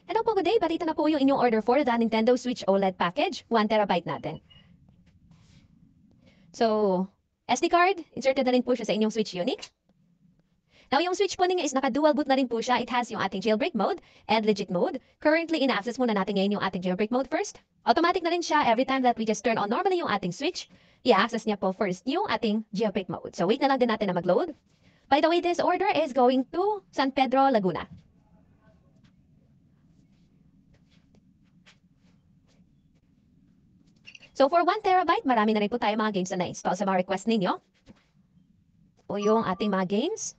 Hello po, good day. Balita na po yung inyong order for the Nintendo Switch OLED package. 1 TB natin. So, SD card, inserted na rin po siya sa inyong Switch unit. Now, yung Switch po ninyo is naka-dual boot na rin po siya. It has yung ating jailbreak mode and legit mode. Currently, ina-access muna natin ngayon yung ating jailbreak mode first. Automatic na rin siya every time that we just turn on normally yung ating Switch. I-access niya po first yung ating jailbreak mode. So, wait na lang din natin na mag-load. By the way, this order is going to San Pedro, Laguna. So for 1 TB, marami na rin po tayo mga games na na-install sa mga request ninyo. O yung ating mga games.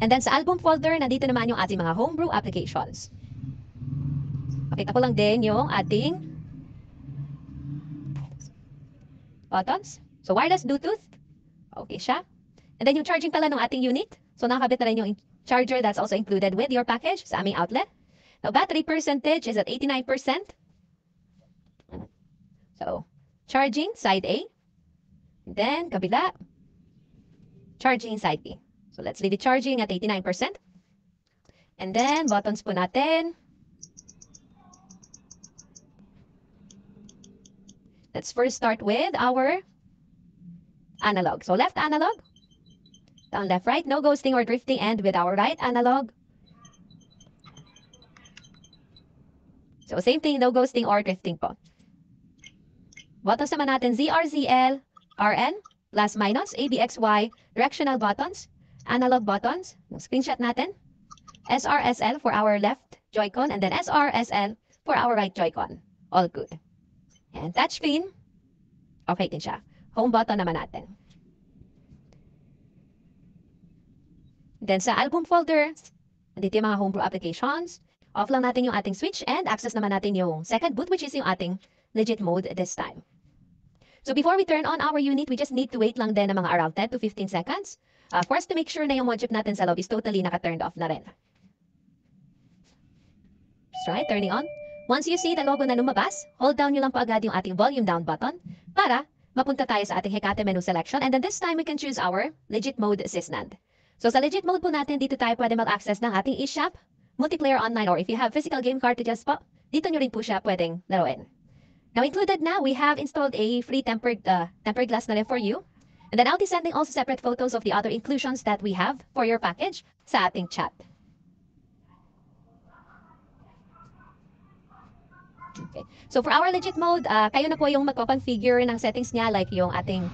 And then sa album folder, nandito naman yung ating mga homebrew applications. Pakita ko lang din yung ating buttons. So wireless Bluetooth. Okay siya. And then yung charging pala ng ating unit. So nakakabit na rin yung charger that's also included with your package sa aming outlet. Now, battery percentage is at 89%. So, charging, side A. And then, kabila, charging, side B. So, let's leave it charging at 89%. And then, buttons po natin. Let's first start with our analog. So, left analog. Down, left, right, no ghosting or drifting, and with our right analog. So, same thing, no ghosting or drifting po. Buttons naman natin, ZR, ZL, RN, plus, minus, ABXY, directional buttons, analog buttons, yung screenshot natin, SR, SL for our left Joy-Con, and then SR, SL for our right Joy-Con. All good. And touchscreen, okay din siya. Home button naman natin. Then sa album folder, nandito yung mga homebrew applications. Off lang natin yung ating Switch and access naman natin yung second boot, which is yung ating legit mode this time. So before we turn on our unit, we just need to wait lang din ng mga around 10 to 15 seconds for us to make sure na yung mod chip natin sa loob is totally naka-turned off na rin. Just try turning on. Once you see the logo na lumabas, hold down nyo lang po agad yung ating volume down button para mapunta tayo sa ating Hecate menu selection. And then this time, we can choose our legit mode SysNAND. So sa legit mode po natin, dito tayo pwede mag-access ng ating eShop, multiplayer online, or if you have physical game cartridges po, dito nyo rin po siya pwedeng laruin. Now included na, we have installed a free tempered glass na rin for you. And then I'll be sending also separate photos of the other inclusions that we have for your package sa ating chat. Okay. So for our legit mode, kayo na po yung magpapakonfigure ng settings niya like yung ating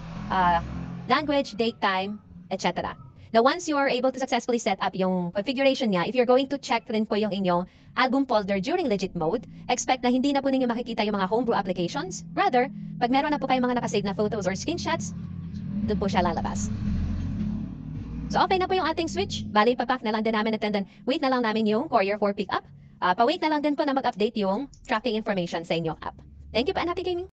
language, date, time, etc. Now, once you are able to successfully set up yung configuration niya, if you're going to check rin po yung inyong album folder during legit mode, expect na hindi na po ninyo makikita yung mga homebrew applications. Rather, pag meron na po kayong mga nakasave na photos or screenshots, doon po siya lalabas. So, okay na po yung ating Switch. Bali, papack na lang din namin at then wait na lang namin yung courier for pickup. Pa-wait na lang din po na mag-update yung tracking information sa inyong app. Thank you po and happy gaming!